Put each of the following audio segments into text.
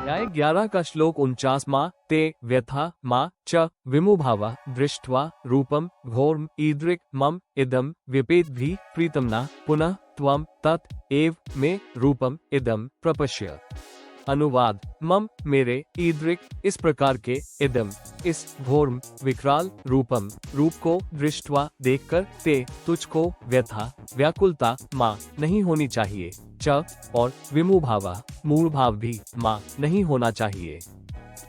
अध्याय 11 का श्लोक 49 माँ ते व्यथा माँ च विमुभावा दृष्ट्वा रूपम घोरम ईदृक् मम इदम व्यपेत भी प्रीतमना पुनः त्वम तत् एव मे रूपम इदम प्रपश्य। अनुवाद मम मेरे ईदृक् इस प्रकार के इदम इस घोरम विकराल रूपम रूप को दृष्टवा देखकर ते तुझको व्यथा व्याकुलता माँ नहीं होनी चाहिए च और विमुभावा मूल भाव भी माँ नहीं होना चाहिए।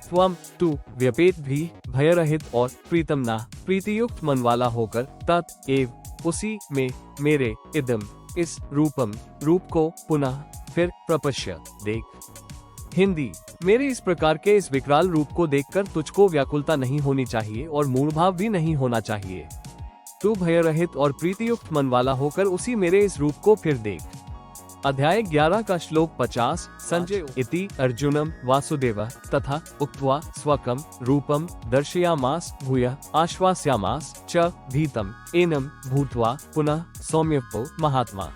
त्वम तू व्यपेत भी भयरहित और प्रीतमना प्रीतियुक्त मन वाला होकर तत् एव उसी में मेरे इदम इस रूपम रूप को पुनः फिर प्रपश्य देख। हिंदी मेरे इस प्रकार के इस विकराल रूप को देखकर तुझको व्याकुलता नहीं होनी चाहिए और मूल भाव भी नहीं होना चाहिए। तू भयरहित और प्रीतियुक्त मन वाला होकर उसी मेरे इस रूप को फिर देख। अध्याय 11 का श्लोक 50 संजय इति अर्जुनम वासुदेव तथा उक्त्वा स्वकम रूपम दर्शयामास भूयः आश्वास्यामास च भीतम एनम भूत्वा पुनः सौम्यपो महात्मा।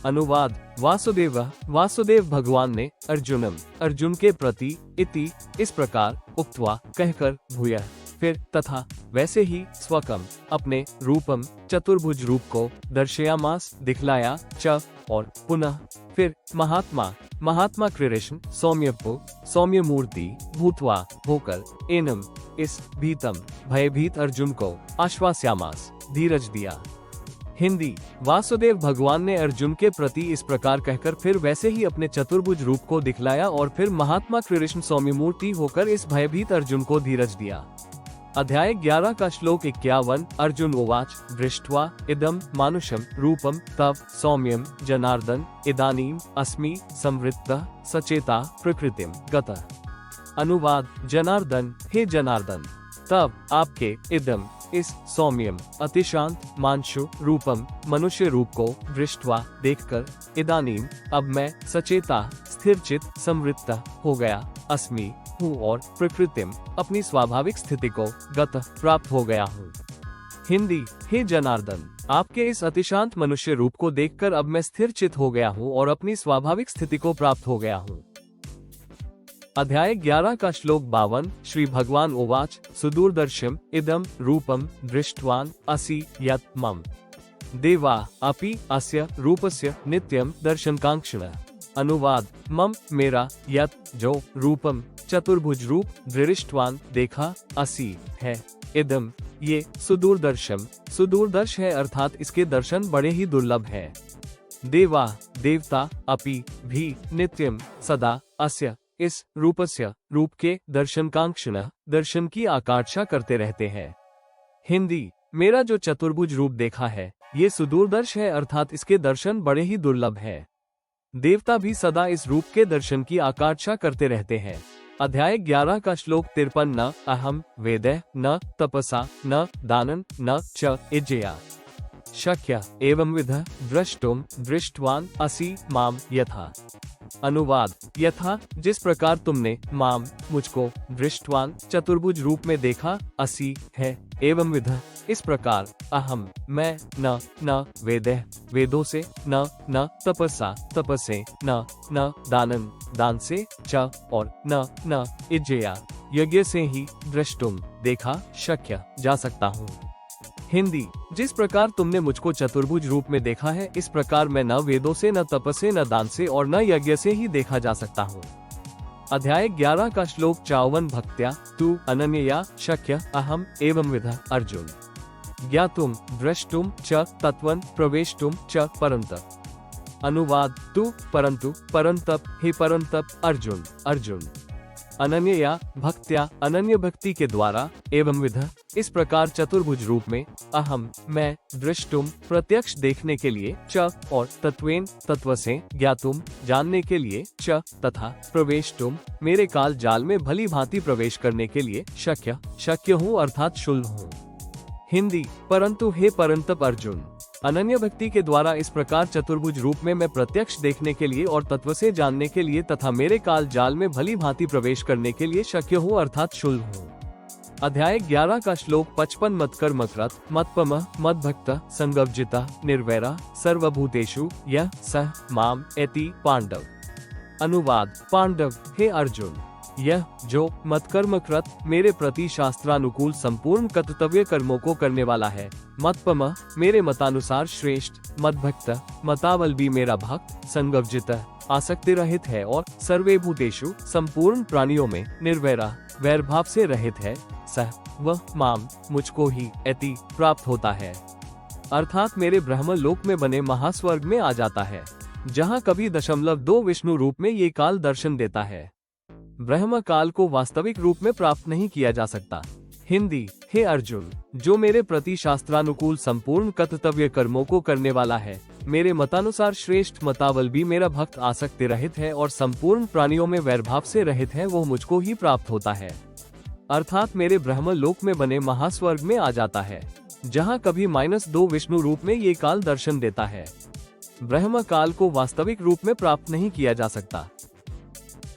अनुवाद वासुदेव भगवान ने अर्जुन के प्रति इति इस प्रकार उक्त्वा कहकर भूयः फिर तथा वैसे ही स्वकम अपने रूपम चतुर्भुज रूप को दर्शयामास दिखलाया च और पुनः फिर महात्मा कृष्ण सौम्य मूर्ति भूतवा होकर एनम इस भीतम भयभीत अर्जुन को आश्वास्यामास धीरज दिया। हिंदी वासुदेव भगवान ने अर्जुन के प्रति इस प्रकार कहकर फिर वैसे ही अपने चतुर्भुज रूप को दिखलाया और फिर महात्मा कृष्ण सौम्य मूर्ति होकर इस भयभीत अर्जुन को धीरज दिया। अध्याय 11 का श्लोक 51 अर्जुन उवाच दृष्ट्वा इदम मानुषम रूपम तव सौम्यम जनार्दन इदानीम अस्मि संवृत्तः सचेता प्रकृतिम गतः। अनुवाद जनार्दन हे जनार्दन तब आपके इदम इस सौम्यम अतिशांत मांशु रूपम मनुष्य रूप को दृष्टवा देखकर इदानीम अब मैं सचेता स्थिरचित संवृत्त हो गया अस्मि हूँ और प्रकृतिम अपनी स्वाभाविक स्थिति को गत प्राप्त हो गया हूँ। हिंदी हे जनार्दन आपके इस अतिशांत मनुष्य रूप को देखकर अब मैं स्थिरचित हो गया हूँ और अपनी स्वाभाविक स्थिति को प्राप्त हो गया हूँ। अध्याय 11 का श्लोक 52 श्री भगवान उवाच सुदूरदर्शम इदम रूपम दृष्टवान असि यत् मम देवा अपि अस्य रूपस्य नित्यम दर्शनकांक्षिणः। अनुवाद मम मेरा यत् जो रूपम चतुर्भुज रूप दृष्टवान देखा असि है इदम ये सुदूरदर्श है अर्थात इसके दर्शन बड़े ही दुर्लभ है। देवा देवता अपि भी नित्यम सदा अस्य इस रूपस्य रूप के दर्शनकांक्षिणः दर्शन की आकांक्षा करते रहते हैं। हिंदी मेरा जो चतुर्भुज रूप देखा है ये सुदूरदर्श है अर्थात इसके दर्शन बड़े ही दुर्लभ है। देवता भी सदा इस रूप के दर्शन की आकांक्षा करते रहते हैं। अध्याय 11 का श्लोक 53 न अहम वेदैः न तपसा न दानं न च यज्ञया शक्य एवं विधः द्रष्टुम दृष्टवान असि माम यथा। अनुवाद यथा जिस प्रकार तुमने माम मुझको दृष्टवान चतुर्भुज रूप में देखा असि है एवं विधः इस प्रकार अहम मैं न वेदैः वेदों से न तपसा तपसे न दानन दान से च और न यज्ञया यज्ञ से ही दृष्टुम देखा शक्य जा सकता हूँ। हिंदी जिस प्रकार तुमने मुझको चतुर्भुज रूप में देखा है इस प्रकार मैं न वेदों से न तप से न दान से और न यज्ञ से ही देखा जा सकता हूँ। अध्याय 11 का श्लोक 54 भक्त्या तू अनन्यया शक्य अहम एवं विधः अर्जुन ज्ञातुम द्रष्टुम च तत्वं प्रवेष्टुम च परन्तप। अनुवाद तू परंतु परंतप हे परंतप अर्जुन अनन्यया भक्त्या अनन्य भक्ति के द्वारा एवं विधः इस प्रकार चतुर्भुज रूप में अहम मैं दृष्टुम प्रत्यक्ष देखने के लिए च और तत्वेन तत्व से ज्ञातुम जानने के लिए च तथा प्रवेष्टुम मेरे काल जाल में भली भांति प्रवेश करने के लिए शक्य हूँ अर्थात शुल्भ हूँ। हिंदी परंतु हे परंतप अर्जुन अनन्य भक्ति के द्वारा इस प्रकार चतुर्भुज रूप में मैं प्रत्यक्ष देखने के लिए और तत्व से जानने के लिए तथा मेरे काल जाल में भली भांति प्रवेश करने के लिए शक्य हूँ अर्थात शुल्भ हूँ। अध्याय 11 का श्लोक 55 मत्कर मकरत मत्पमः मद्भक्तः संगवजितः निर्वैरः सर्वभूतेषु यः सः माम एति पांडव। अनुवाद पांडव हे अर्जुन यह जो मतकर्म कृत मेरे प्रति शास्त्रानुकूल संपूर्ण कर्तव्य कर्मों को करने वाला है, मतपम मेरे मतानुसार श्रेष्ठ, मद्भक्त मतावलंबी मेरा भक्त, संगवजित आसक्ति रहित है और सर्वे भूतेषु संपूर्ण प्राणियों में निर्वैरा वैर भाव से रहित है, सह वह माम मुझको ही एति प्राप्त होता है, अर्थात मेरे ब्रह्म लोक में बने महास्वर्ग में आ जाता है, जहाँ कभी 0.2 विष्णु रूप में ये काल दर्शन देता है। ब्रह्म काल को वास्तविक रूप में प्राप्त नहीं किया जा सकता। हिंदी, हे अर्जुन, जो मेरे प्रति शास्त्रानुकूल संपूर्ण कर्तव्य कर्मों को करने वाला है, मेरे मतानुसार श्रेष्ठ, मतावलंबी मेरा भक्त, आसक्ति रहित है और संपूर्ण प्राणियों में वैरभाव से रहित है, वो मुझको ही प्राप्त होता है, अर्थात मेरे ब्रह्म लोक में बने महास्वर्ग में आ जाता है, जहाँ कभी -2 विष्णु रूप में ये काल दर्शन देता है। ब्रह्म काल को वास्तविक रूप में प्राप्त नहीं किया जा सकता।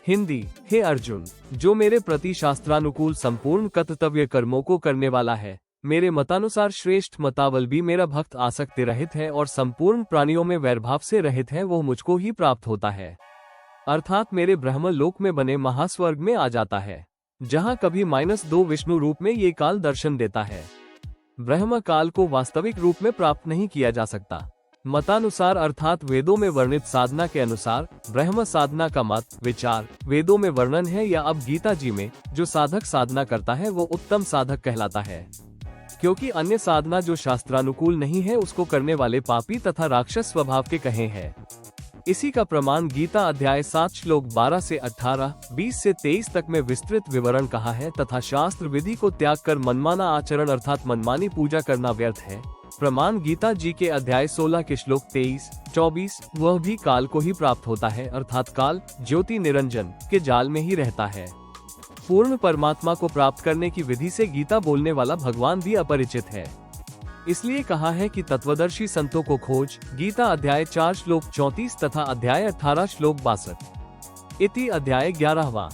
हिंदी, हे अर्जुन, जो मेरे प्रति शास्त्रानुकूल संपूर्ण कर्तव्य कर्मों को करने वाला है, मेरे मतानुसार श्रेष्ठ, मतावलंबी मेरा भक्त, आसक्ति रहित है और संपूर्ण प्राणियों में वैरभाव से रहित है, वो मुझको ही प्राप्त होता है, अर्थात मेरे ब्रह्म लोक में बने महास्वर्ग में आ जाता है, जहाँ कभी -2 विष्णु रूप में ये काल दर्शन देता है। ब्रह्म काल को वास्तविक रूप में प्राप्त नहीं किया जा सकता। मतानुसार अर्थात वेदों में वर्णित साधना के अनुसार ब्रह्म साधना का मत विचार वेदों में वर्णन है, या अब गीता जी में जो साधक साधना करता है वो उत्तम साधक कहलाता है, क्योंकि अन्य साधना जो शास्त्रानुकूल नहीं है उसको करने वाले पापी तथा राक्षस स्वभाव के कहे हैं। इसी का प्रमाण गीता अध्याय 7 श्लोक 12 से 18, 20 से 23 तक में विस्तृत विवरण कहा है, तथा शास्त्र विधि को त्याग कर मनमाना आचरण अर्थात मनमानी पूजा करना व्यर्थ है। प्रमाण गीता जी के अध्याय 16 के श्लोक 23, 24, वह भी काल को ही प्राप्त होता है, अर्थात काल ज्योति निरंजन के जाल में ही रहता है। पूर्ण परमात्मा को प्राप्त करने की विधि से गीता बोलने वाला भगवान भी अपरिचित है, इसलिए कहा है कि तत्वदर्शी संतों को खोज। गीता अध्याय 4 श्लोक 34 तथा अध्याय 18 श्लोक 62। इति अध्याय 11वां।